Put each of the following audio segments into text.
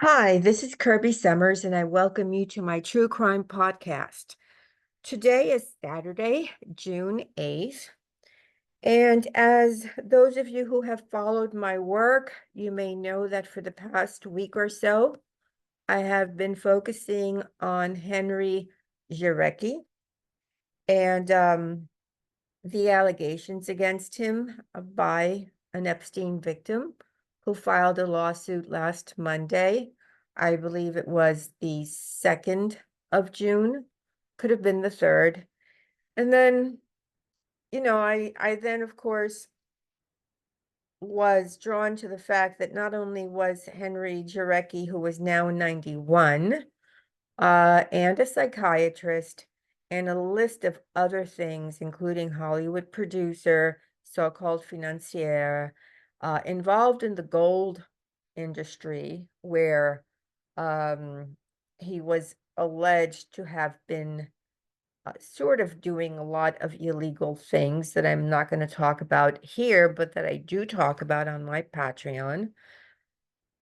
Hi, this is Kirby Summers, and I welcome you to my true crime podcast. Today is Saturday, June 8th. And as those of you who have followed my work, you may know that for the past week or so, I have been focusing on Henry Jirek and the allegations against him by an Epstein victim who filed a lawsuit last Monday. I believe it was the 2nd of June, could have been the 3rd. And then, I then, of course, was drawn to the fact that not only was Henry Jarecki, who was now 91, and a psychiatrist, and a list of other things, including Hollywood producer, so-called financier, involved in the gold industry, where he was alleged to have been sort of doing a lot of illegal things that I'm not going to talk about here, but that I do talk about on my Patreon.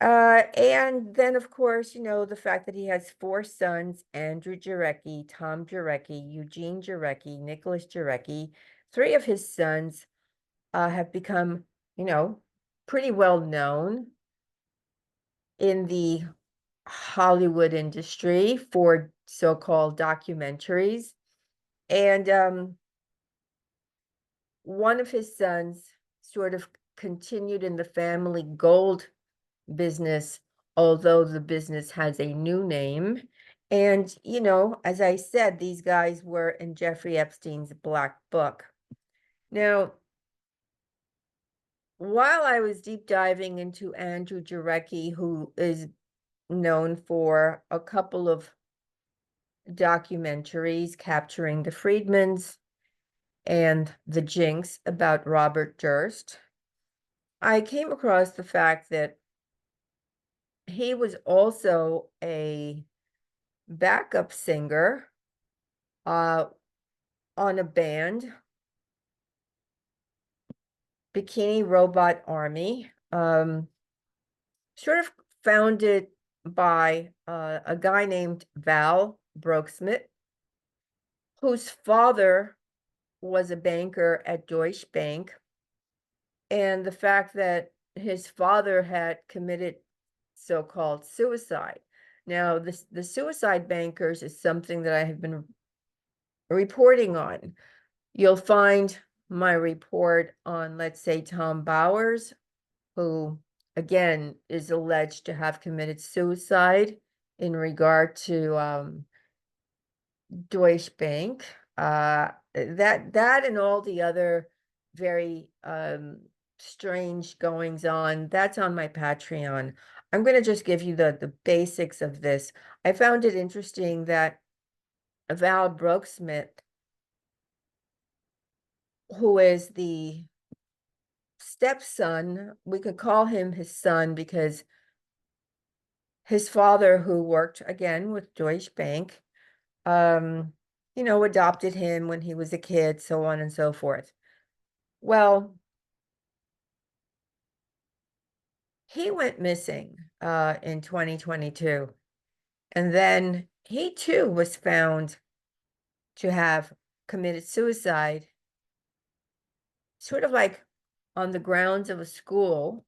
And then, of course, the fact that he has 4 sons: Andrew Jarecki, Tom Jarecki, Eugene Jarecki, Nicholas Jarecki. 3 of his sons have become, you know, pretty well known in the Hollywood industry for so-called documentaries. And one of his sons sort of continued in the family gold business, although the business has a new name. And, as I said, these guys were in Jeffrey Epstein's Black Book. Now, while I was deep diving into Andrew Jarecki, who is known for a couple of documentaries capturing the Friedmans and the Jinx about Robert Durst, I came across the fact that he was also a backup singer on a band, Bikini Robot Army, sort of founded by a guy named Val Broeksmit, whose father was a banker at Deutsche Bank. And the fact that his father had committed so-called suicide. Now, the suicide bankers is something that I have been reporting on. You'll find my report on, let's say, Tom Bowers, who, again, is alleged to have committed suicide in regard to Deutsche Bank. That and all the other very strange goings on, that's on my Patreon. I'm going to just give you the basics of this. I found it interesting that Val Broeksmit, who is the stepson, we could call him his son because his father, who worked again with Deutsche Bank, adopted him when he was a kid, so on and so forth. Well, he went missing in 2022, and then he too was found to have committed suicide, sort of like on the grounds of a school,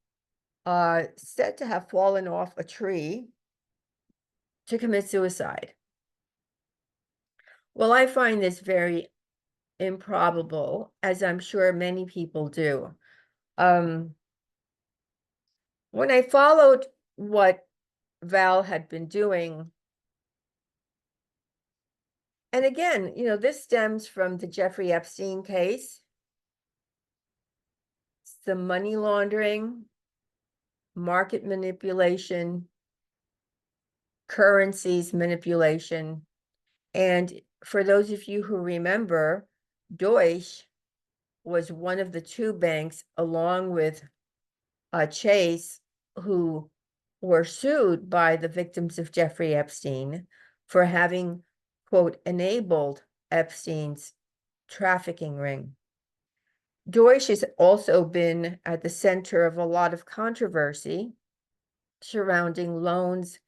said to have fallen off a tree to commit suicide. Well, I find this very improbable, as I'm sure many people do. When I followed what Val had been doing, and again, this stems from the Jeffrey Epstein case, some money laundering, market manipulation, currencies manipulation. And for those of you who remember, Deutsche was one of the 2 banks, along with Chase, who were sued by the victims of Jeffrey Epstein for having, quote, enabled Epstein's trafficking ring. Deutsche has also been at the center of a lot of controversy surrounding loans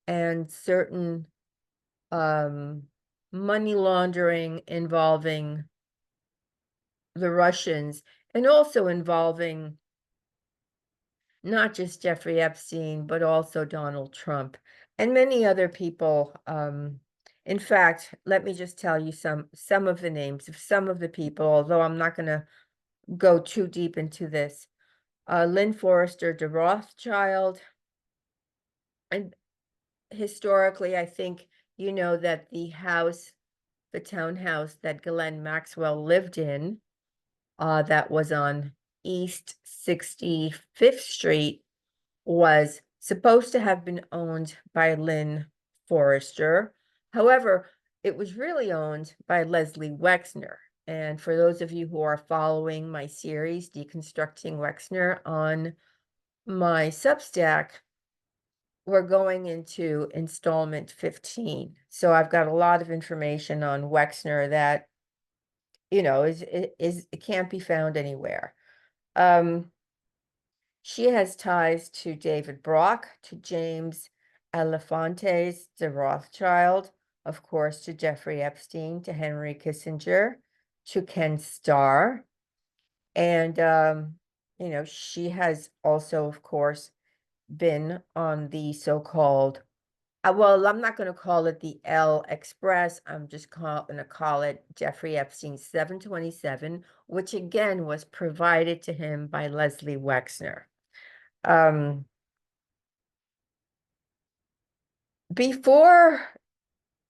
and certain money laundering involving the Russians, and also involving not just Jeffrey Epstein, but also Donald Trump and many other people. In fact, let me just tell you some of the names of some of the people, although I'm not going to go too deep into this. Lynn Forrester de Rothschild. And historically, I think you know that the townhouse that Ghislaine Maxwell lived in, that was on East 65th Street, was supposed to have been owned by Lynn Forrester. However, it was really owned by Leslie Wexner. And for those of you who are following my series, Deconstructing Wexner, on my Substack, we're going into installment 15. So I've got a lot of information on Wexner that, it can't be found anywhere. She has ties to David Brock, to James Elefantes de Rothschild, of course, to Jeffrey Epstein, to Henry Kissinger, to Ken Starr. And, she has also, of course, been on the so-called, well, I'm not going to call it the L Express. I'm just going to call it Jeffrey Epstein 727, which again was provided to him by Leslie Wexner. Before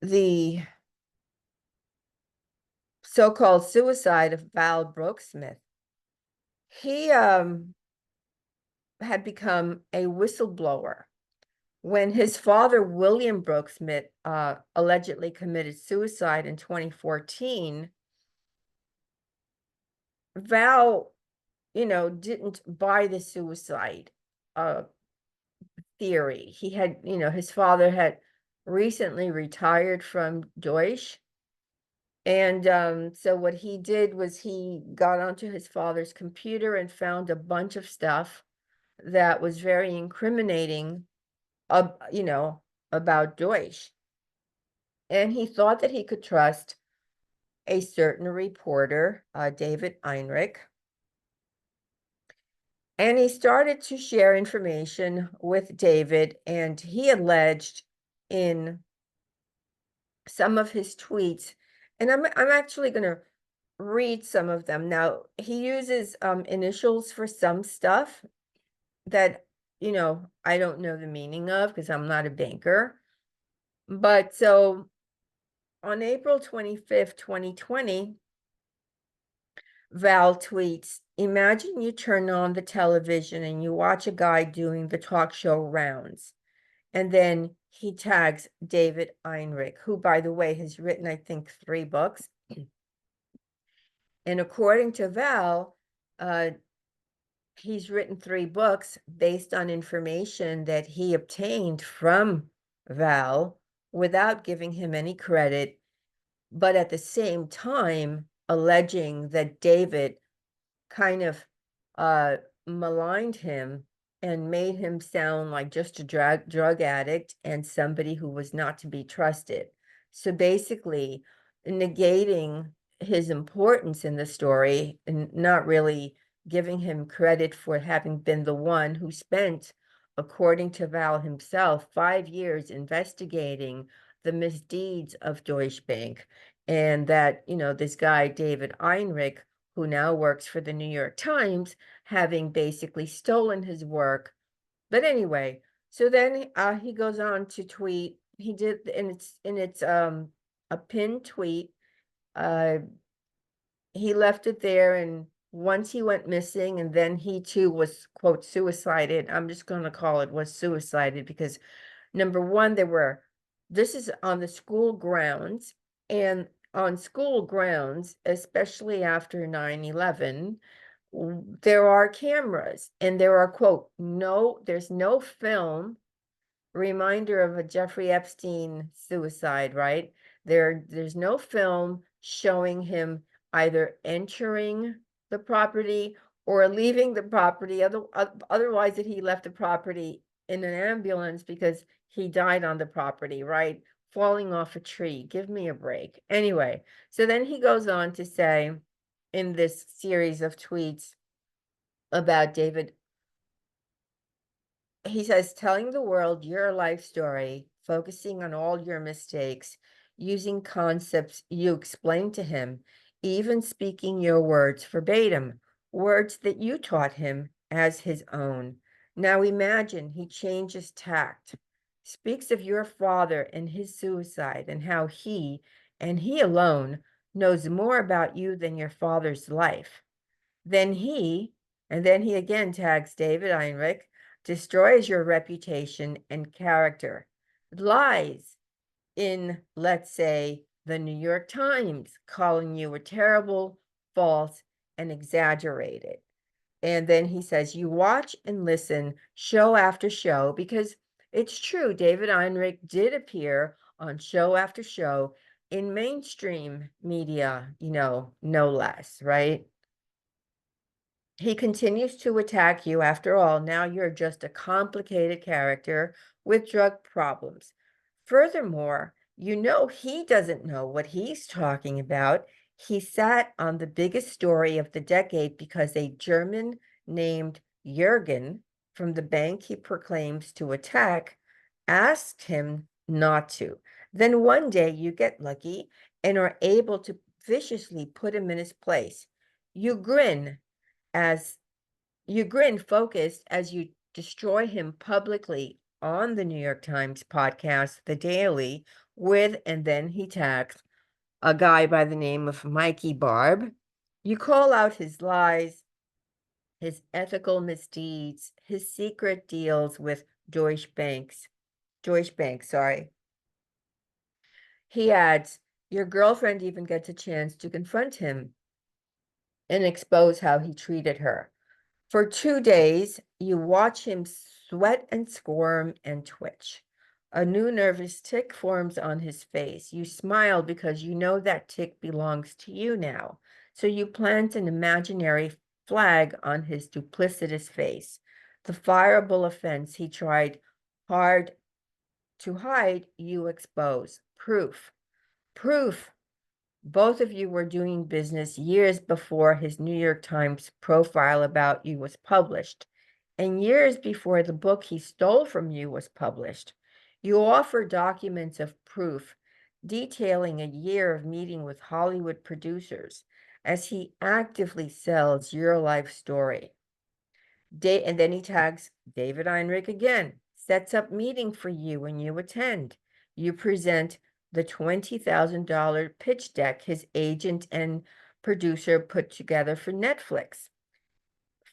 the so-called suicide of Val Broeksmit, he had become a whistleblower. When his father, William Broeksmit, allegedly committed suicide in 2014, Val, didn't buy the suicide theory. He had, his father had recently retired from Deutsch. And so what he did was he got onto his father's computer and found a bunch of stuff that was very incriminating, about Deutsch. And he thought that he could trust a certain reporter, David Einrich. And he started to share information with David, and he alleged in some of his tweets, and I'm actually going to read some of them. Now, he uses initials for some stuff that, I don't know the meaning of because I'm not a banker. But so on April 25th, 2020, Val tweets, "Imagine you turn on the television and you watch a guy doing the talk show rounds." And then he tags David Einrich, who, by the way, has written, I think, 3 books. And according to Val, he's written 3 books based on information that he obtained from Val without giving him any credit, but at the same time alleging that David kind of maligned him and made him sound like just a drug addict and somebody who was not to be trusted. So basically negating his importance in the story and not really giving him credit for having been the one who spent, according to Val himself, 5 years investigating the misdeeds of Deutsche Bank. And that, this guy, David Einrich, who now works for the New York Times, having basically stolen his work. But anyway, so then he goes on to tweet. He did, and it's a pinned tweet. He left it there, and once he went missing, and then he too was, quote, suicided. I'm just going to call it was suicided because, number one, this is on the school grounds, and on school grounds, especially after 9/11, there are cameras, and there are, quote, there's no film, reminder of a Jeffrey Epstein suicide, right? There's no film showing him either entering the property or leaving the property. Otherwise, that he left the property in an ambulance because he died on the property, right? Falling off a tree. Give me a break. Anyway, so then he goes on to say in this series of tweets about David, he says, telling the world your life story, focusing on all your mistakes, using concepts you explained to him, even speaking your words verbatim, words that you taught him as his own. Now imagine he changes tact, speaks of your father and his suicide and how he, and he alone, knows more about you than your father's life. Then he, and then he again tags David Heinrich, destroys your reputation and character, lies in, let's say, the New York Times, calling you a terrible, false, and exaggerated. And then he says, you watch and listen show after show, because it's true, David Heinrich did appear on show after show in mainstream media, no less, right? He continues to attack you. After all, now you're just a complicated character with drug problems. Furthermore, he doesn't know what he's talking about. He sat on the biggest story of the decade because a German named Jürgen from the bank he proclaims to attack asked him not to. Then one day you get lucky and are able to viciously put him in his place. You grin focused as you destroy him publicly on the New York Times podcast, The Daily, and then he tags a guy by the name of Mikey Barb. You call out his lies, his ethical misdeeds, his secret deals with Deutsche Bank, sorry. He adds, your girlfriend even gets a chance to confront him and expose how he treated her. For 2 days, you watch him sweat and squirm and twitch. A new nervous tic forms on his face. You smile because you know that tic belongs to you now. So you plant an imaginary flag on his duplicitous face. The fireable offense he tried hard to hide, you expose. Proof. Proof. Both of you were doing business years before his New York Times profile about you was published, and years before the book he stole from you was published. You offer documents of proof detailing a year of meeting with Hollywood producers as he actively sells your life story. And then he tags David Heinrich again, sets up meeting for you when you attend. You present the $20,000 pitch deck his agent and producer put together for Netflix.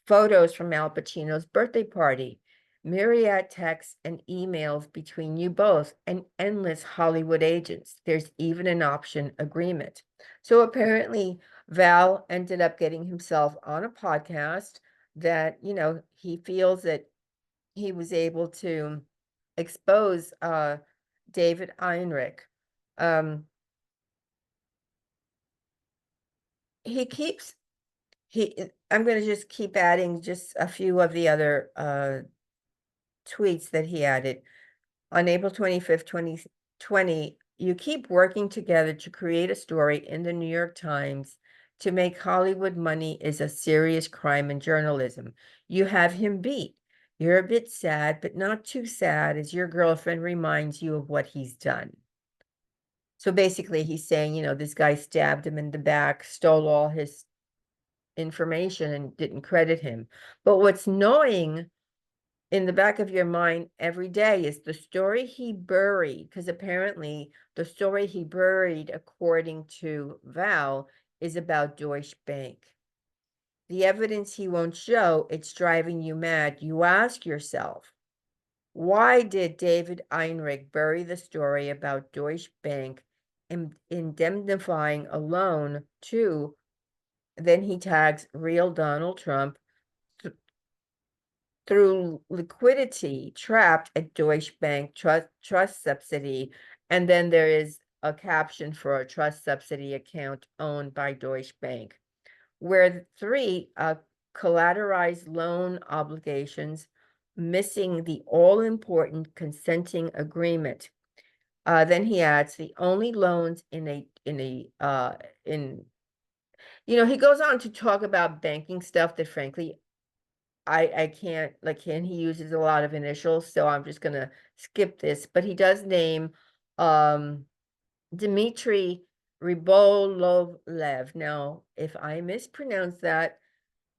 Photos from Al Pacino's birthday party, myriad texts and emails between you both, and endless Hollywood agents. There's even an option agreement. So apparently Val ended up getting himself on a podcast that, he feels that he was able to expose David Heinrich. I'm going to just keep adding just a few of the other tweets that he added. On April 25th, 2020, you keep working together to create a story in the New York Times to make Hollywood money is a serious crime in journalism. You have him beat. You're a bit sad, but not too sad, as your girlfriend reminds you of what he's done. So basically, he's saying, this guy stabbed him in the back, stole all his information, and didn't credit him. But what's gnawing in the back of your mind every day is the story he buried, because apparently the story he buried, according to Val, is about Deutsche Bank. The evidence he won't show, it's driving you mad. You ask yourself, why did David Heinrich bury the story about Deutsche Bank, indemnifying a loan to, then he tags real Donald Trump, through liquidity trapped at Deutsche Bank trust subsidy. And then there is a caption for a trust subsidy account owned by Deutsche Bank, where 3 collateralized loan obligations missing the all-important consenting agreement. Then he adds the only loans he goes on to talk about banking stuff that frankly I can't, like, and he uses a lot of initials, so I'm just gonna skip this, but he does name Dmitry Rybolovlev. Now, if I mispronounce that,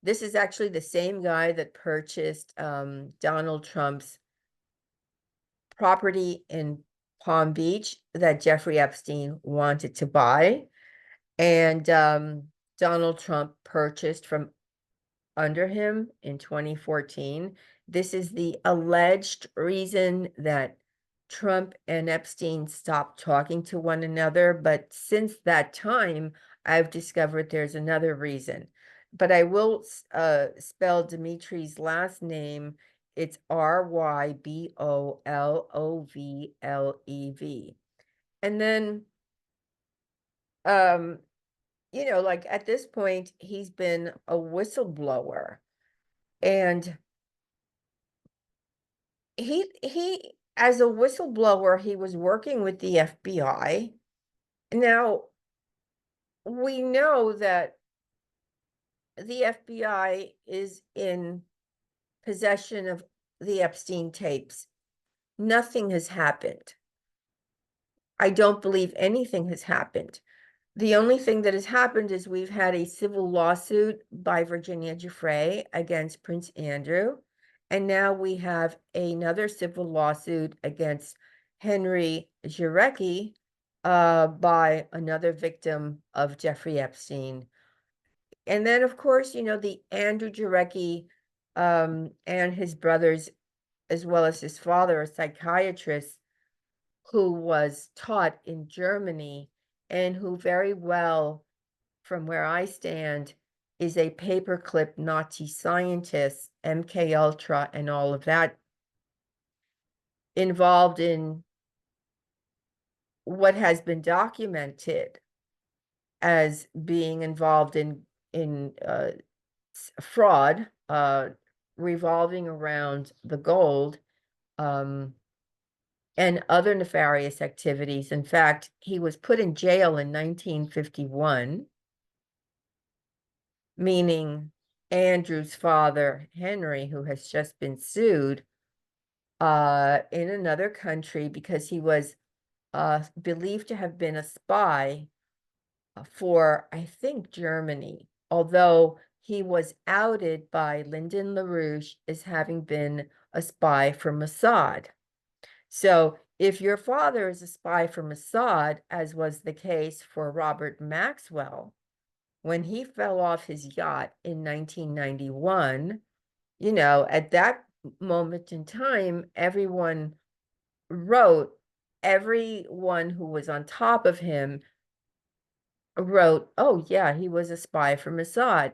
this is actually the same guy that purchased Donald Trump's property in Palm Beach that Jeffrey Epstein wanted to buy. And Donald Trump purchased from under him in 2014. This is the alleged reason that Trump and Epstein stopped talking to one another. But since that time, I've discovered there's another reason. But I will spell Dimitri's last name. It's Rybolovlev. And then, like at this point, he's been a whistleblower. And he as a whistleblower, he was working with the FBI. Now, we know that the FBI is in possession of the Epstein tapes. Nothing has happened. I don't believe anything has happened. The only thing that has happened is we've had a civil lawsuit by Virginia Giuffre against Prince Andrew. And now we have another civil lawsuit against Henry Jirek by another victim of Jeffrey Epstein. And then, of course, the Andrew Jirek and his brothers, as well as his father, a psychiatrist who was taught in Germany and who very well, from where I stand, is a paperclip Nazi scientist, MK Ultra and all of that, involved in what has been documented as being involved in fraud revolving around the gold and other nefarious activities. In fact, he was put in jail in 1951, meaning Andrew's father, Henry, who has just been sued in another country because he was believed to have been a spy for, I think, Germany, although he was outed by Lyndon LaRouche as having been a spy for Mossad. So if your father is a spy for Mossad, as was the case for Robert Maxwell, when he fell off his yacht in 1991, at that moment in time, everyone who was on top of him wrote, oh yeah, he was a spy for Mossad.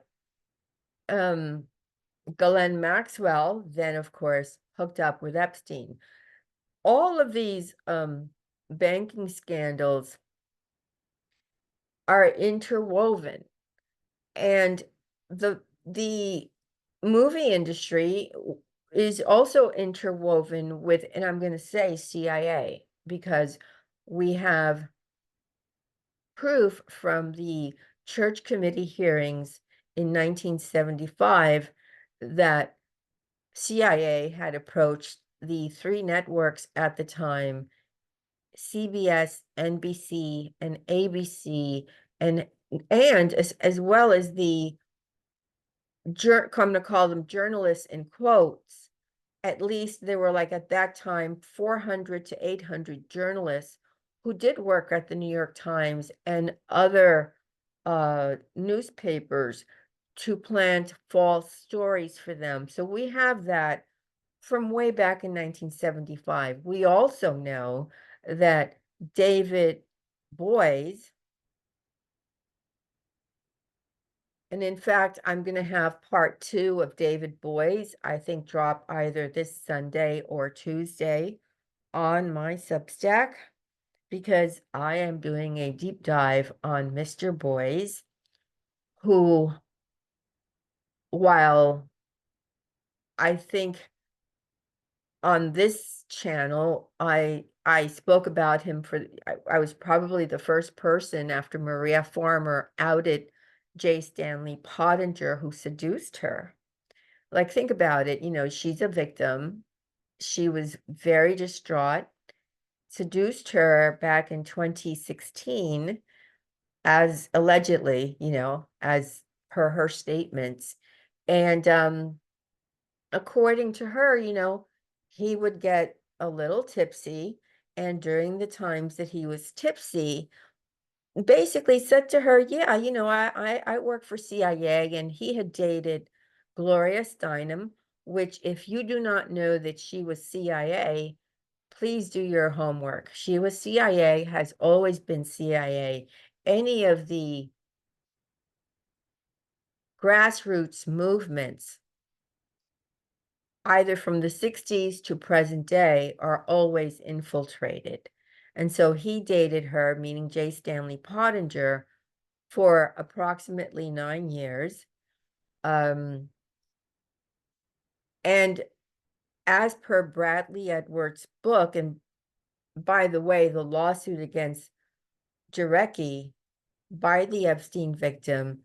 Ghislaine Maxwell then, of course, hooked up with Epstein. All of these banking scandals are interwoven, and the movie industry is also interwoven with, and I'm going to say CIA, because we have proof from the Church Committee hearings in 1975 that CIA had approached the three networks at the time, CBS, NBC, and ABC, and as well as the come to call them journalists in quotes. At least there were, like, at that time, 400 to 800 journalists who did work at the New York Times and other newspapers to plant false stories for them. So we have that from way back in 1975. We also know that David Boies, and in fact, I'm going to have part 2 of David Boies, I think, drop either this Sunday or Tuesday on my Substack, because I am doing a deep dive on Mr. Boies, who, while I think on this channel, I spoke about him I was probably the first person after Maria Farmer outed J. Stanley Pottinger, who seduced her. Like, think about it, she's a victim. She was very distraught, seduced her back in 2016, as allegedly, as per her statements. And according to her, he would get a little tipsy, and during the times that he was tipsy, basically said to her, yeah, I work for CIA, and he had dated Gloria Steinem, which, if you do not know that she was CIA, please do your homework. She was CIA, has always been CIA. Any of the grassroots movements, either from the 60s to present day, are always infiltrated. And so he dated her, meaning J. Stanley Pottinger, for approximately 9 years. And as per Bradley Edwards' book, and by the way, the lawsuit against Jirek by the Epstein victim,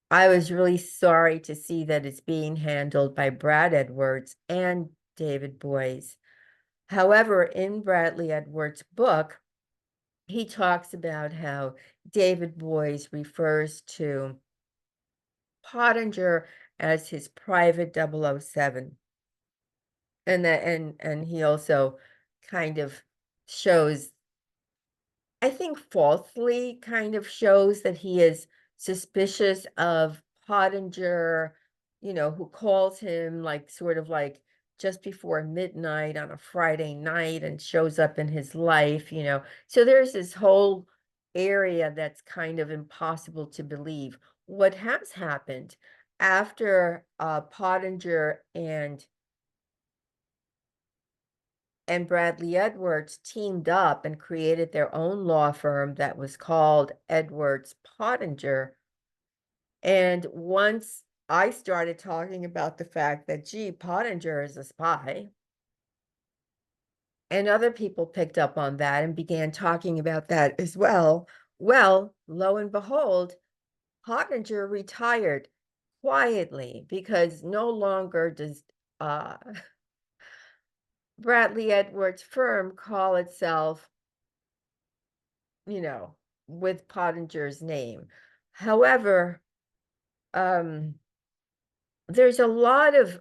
I was really sorry to see that it's being handled by Brad Edwards and David Boies. However, in Bradley Edwards' book, he talks about how David Boies refers to Pottinger as his private 007. And he also kind of shows, I think falsely kind of shows, that he is suspicious of Pottinger, who calls him like sort of like just before midnight on a Friday night and shows up in his life, So there's this whole area that's kind of impossible to believe. What has happened after Pottinger and Bradley Edwards teamed up and created their own law firm that was called Edwards Pottinger. And once I started talking about the fact that, gee, Pottinger is a spy, and other people picked up on that and began talking about that as well. Well, lo and behold, Pottinger retired quietly, because no longer does Bradley Edwards' firm call itself, with Pottinger's name. However, there's a lot of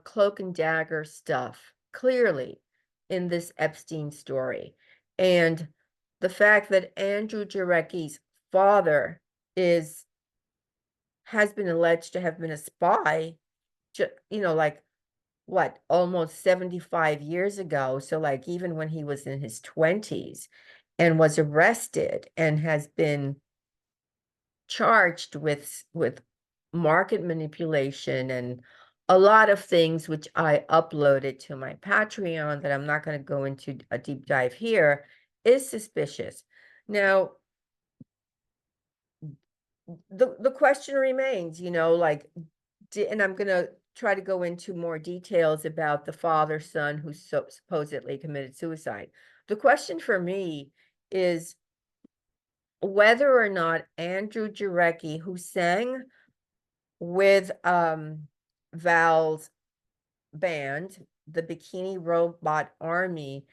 cloak and dagger stuff, clearly, in this Epstein story. And the fact that Andrew Jarecki's father has been alleged to have been a spy, like, what, almost 75 years ago. So like, even when he was in his 20s and was arrested and has been charged with market manipulation and a lot of things, which I uploaded to my Patreon that I'm not going to go into a deep dive here, is suspicious. Now, the question remains, like, and I'm going to try to go into more details about the father-son who supposedly committed suicide. The question for me is whether or not Andrew Jarecki, who sang with Val's band, the Bikini Robot Army,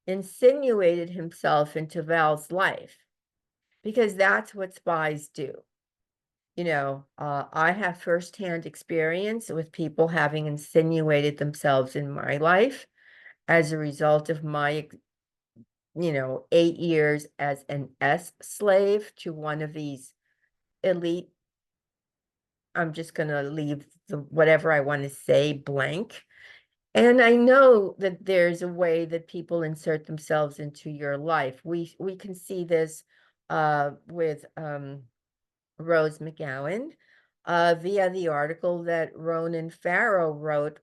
insinuated himself into Val's life, because that's what spies do. I have firsthand experience with people having insinuated themselves in my life as a result of my 8 years as an slave to one of these elite, I'm just going to leave whatever I want to say blank. And I know that there's a way that people insert themselves into your life. We can see this with Rose McGowan via the article that Ronan Farrow wrote,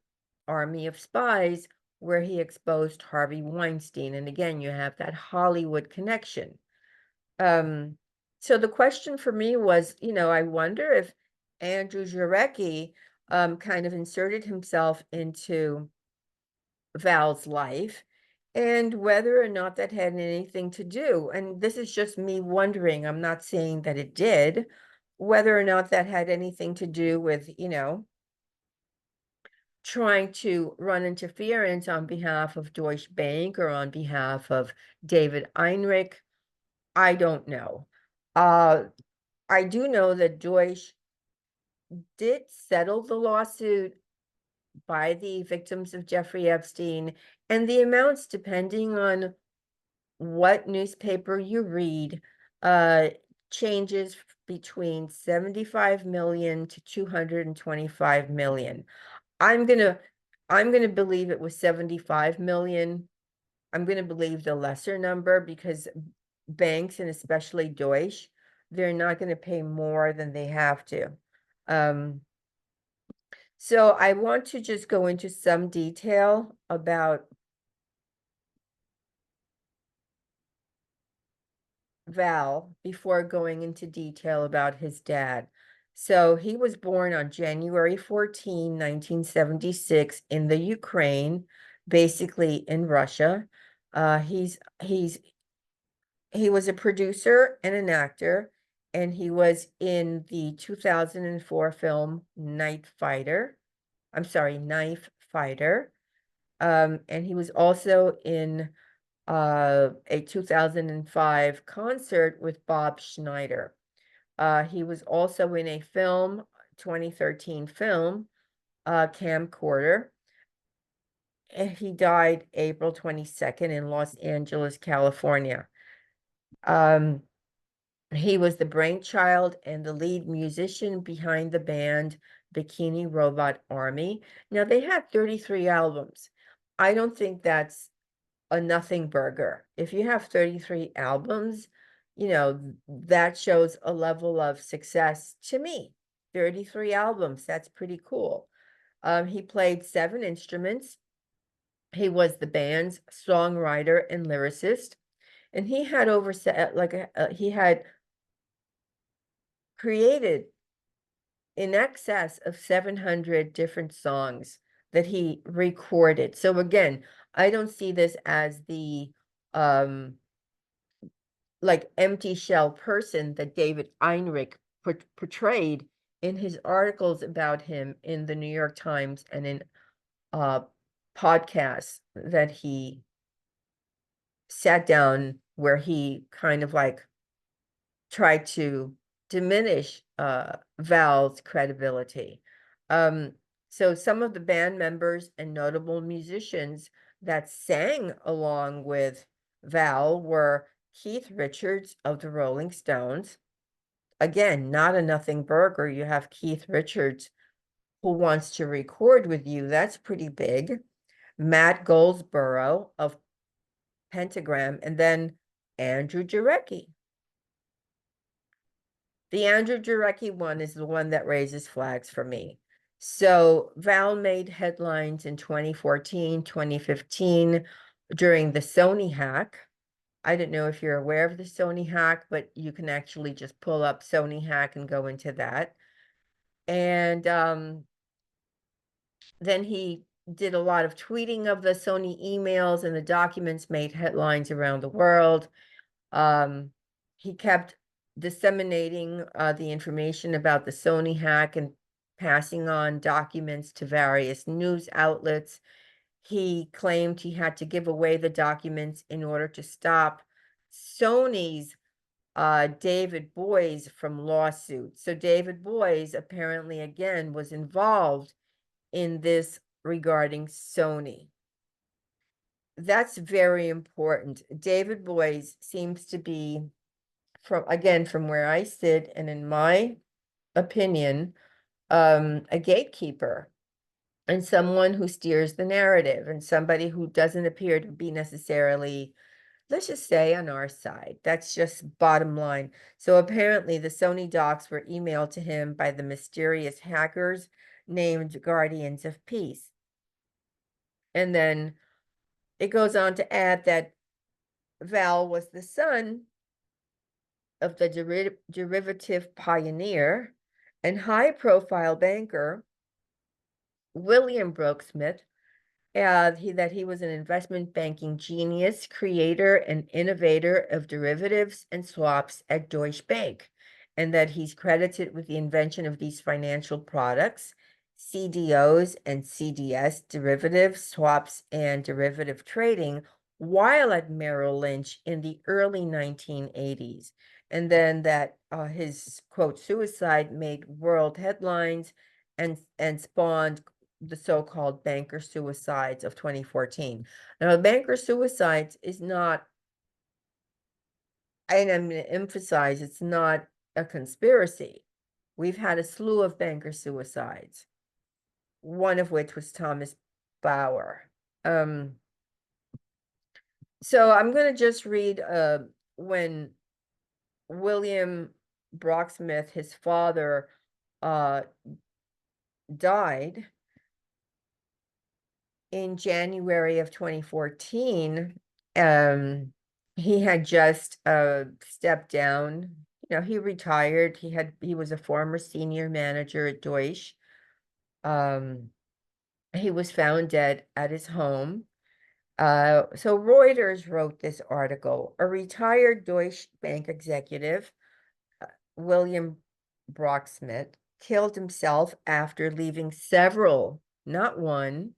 Army of Spies, where he exposed Harvey Weinstein. And again, you have that Hollywood connection. So the question for me was, I wonder if Andrew Jarecki kind of inserted himself into Val's life and whether or not that had anything to do. And this is just me wondering, I'm not saying that it did, whether or not that had anything to do with, trying to run interference on behalf of Deutsche Bank or on behalf of David Heinrich. I don't know. I do know that Deutsch did settle the lawsuit by the victims of Jeffrey Epstein, and the amounts, depending on what newspaper you read, changes between 75 million to 225 million. I'm gonna believe it was 75 million. I'm gonna believe the lesser number because banks, and especially Deutsche, they're not gonna pay more than they have to. So I want to just go into some detail about Val before going into detail about his dad. So he was born on January 14, 1976 in the Ukraine, basically in Russia. He was a producer and an actor, and he was in the 2004 film Knife Fighter. And he was also in a 2005 concert with Bob Schneider. He was also in a 2013 film, Camcorder. And he died April 22nd in Los Angeles, California. He was the brainchild and the lead musician behind the band Bikini Robot Army. Now, they had 33 albums. I don't think that's a nothing burger. If you have 33 albums, that shows a level of success to me. 33 albums, that's pretty cool. He played 7 instruments. He was the band's songwriter and lyricist, and he had he had created in excess of 700 different songs that he recorded. So again, I don't see this as the like empty shell person that David Heinrich portrayed in his articles about him in the New York Times and in podcasts that he sat down where he kind of like tried to diminish Val's credibility. So some of the band members and notable musicians that sang along with Val were Keith Richards of the Rolling Stones. Again, not a nothing burger. You have Keith Richards who wants to record with you. That's pretty big. Matt Goldsboro of Pentagram, and then Andrew Jarecki. The Andrew Jarecki one is the one that raises flags for me. So Val made headlines in 2014, 2015 during the Sony hack. I don't know if you're aware of the Sony hack, but you can actually just pull up Sony hack and go into that. And then he did a lot of tweeting of the Sony emails, and the documents made headlines around the world. He kept disseminating the information about the Sony hack and passing on documents to various news outlets. He claimed he had to give away the documents in order to stop Sony's David Boies from lawsuits. So David Boies apparently, again, was involved in this regarding Sony. That's very important. David Boies seems to be, from where I sit, and in my opinion, a gatekeeper and someone who steers the narrative and somebody who doesn't appear to be necessarily, let's just say, on our side. That's just bottom line. So apparently the Sony docs were emailed to him by the mysterious hackers named Guardians of Peace. And then it goes on to add that Val was the son of the derivative pioneer and high-profile banker William Broeksmit, that he was an investment banking genius, creator, and innovator of derivatives and swaps at Deutsche Bank, and that he's credited with the invention of these financial products, CDOs and CDS, derivatives, swaps, and derivative trading, while at Merrill Lynch in the early 1980s. And then that his, quote, suicide made world headlines and spawned the so-called banker suicides of 2014. Now, banker suicides is not, and I'm going to emphasize, it's not a conspiracy. We've had a slew of banker suicides, one of which was Thomas Bauer. So I'm going to just read when William Broeksmit, his father, died in January of 2014. He had just stepped down. You know, he retired. He was a former senior manager at Deutsch. He was found dead at his home. So Reuters wrote this article. A retired Deutsche Bank executive, William Broeksmit, killed himself after leaving several, not one,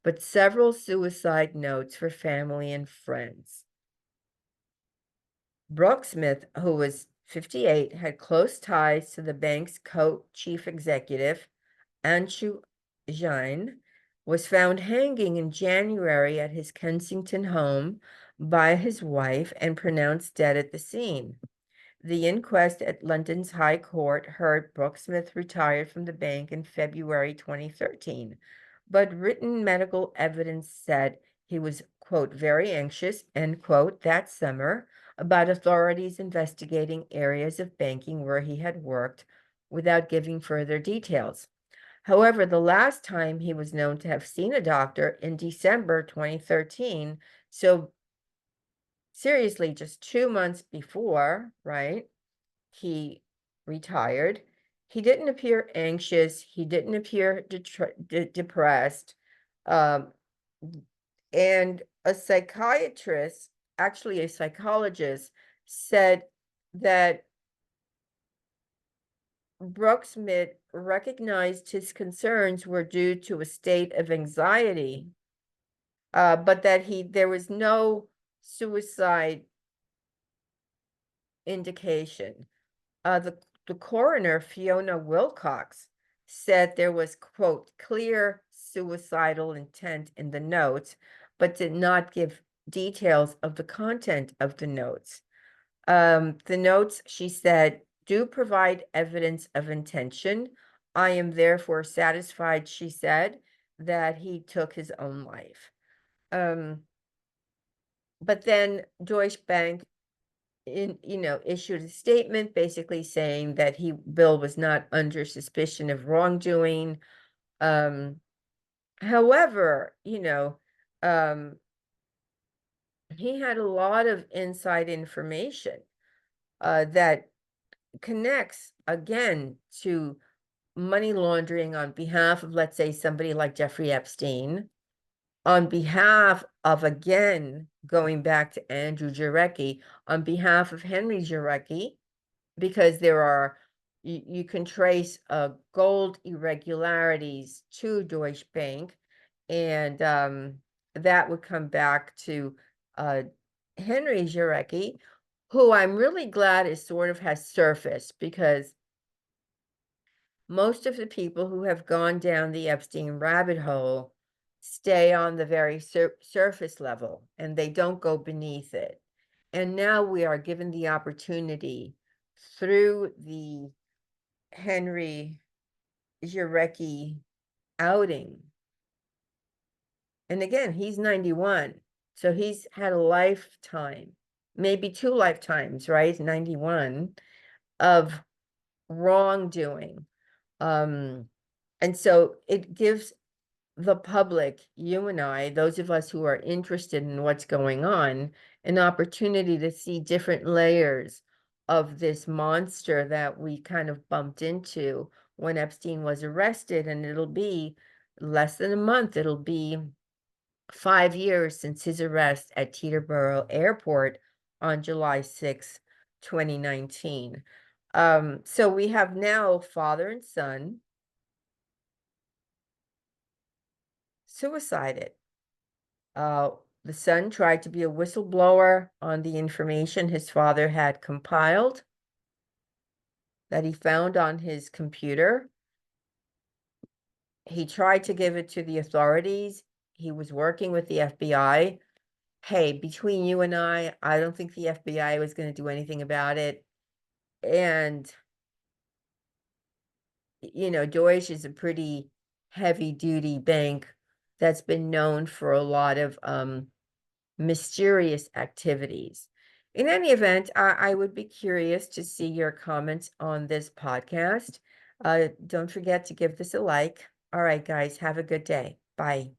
but several suicide notes for family and friends. Broeksmit, who was 58, had close ties to the bank's co-chief executive, Anshu Jain, was found hanging in January at his Kensington home by his wife and pronounced dead at the scene. The inquest at London's High Court heard Broeksmit retired from the bank in February 2013, but written medical evidence said he was, quote, very anxious, end quote, that summer about authorities investigating areas of banking where he had worked without giving further details. However, the last time he was known to have seen a doctor in December 2013, so seriously, just 2 months before, right, he retired, he didn't appear anxious, he didn't appear depressed, and a psychiatrist, actually a psychologist, said that Broeksmit recognized his concerns were due to a state of anxiety, but that there was no suicide indication. The coroner, Fiona Wilcox, said there was, quote, clear suicidal intent in the notes, but did not give details of the content of the notes. The notes, she said, do provide evidence of intention. I am therefore satisfied, she said, that he took his own life. But then Deutsche Bank issued a statement basically saying that Bill was not under suspicion of wrongdoing. However, he had a lot of inside information that connects again to money laundering on behalf of, let's say, somebody like Jeffrey Epstein, on behalf of, again, going back to Andrew Jirek, on behalf of Henry Jirek, because you can trace gold irregularities to Deutsche Bank, and that would come back to Henry Jirek, who I'm really glad is sort of has surfaced, because most of the people who have gone down the Epstein rabbit hole stay on the very surface level, and they don't go beneath it. And now we are given the opportunity through the Henry Jirek outing. And again, he's 91, so he's had a lifetime, maybe 2 lifetimes, right? 91 of wrongdoing. And so it gives the public, you and I, those of us who are interested in what's going on, an opportunity to see different layers of this monster that we kind of bumped into when Epstein was arrested. And it'll be less than a month. It'll be 5 years since his arrest at Teterboro Airport on July 6, 2019. So we have now father and son suicided. The son tried to be a whistleblower on the information his father had compiled that he found on his computer. He tried to give it to the authorities. He was working with the FBI. Hey, between you and I don't think the FBI was going to do anything about it. And, Deutsche is a pretty heavy-duty bank that's been known for a lot of mysterious activities. In any event, I would be curious to see your comments on this podcast. Don't forget to give this a like. All right, guys, have a good day. Bye.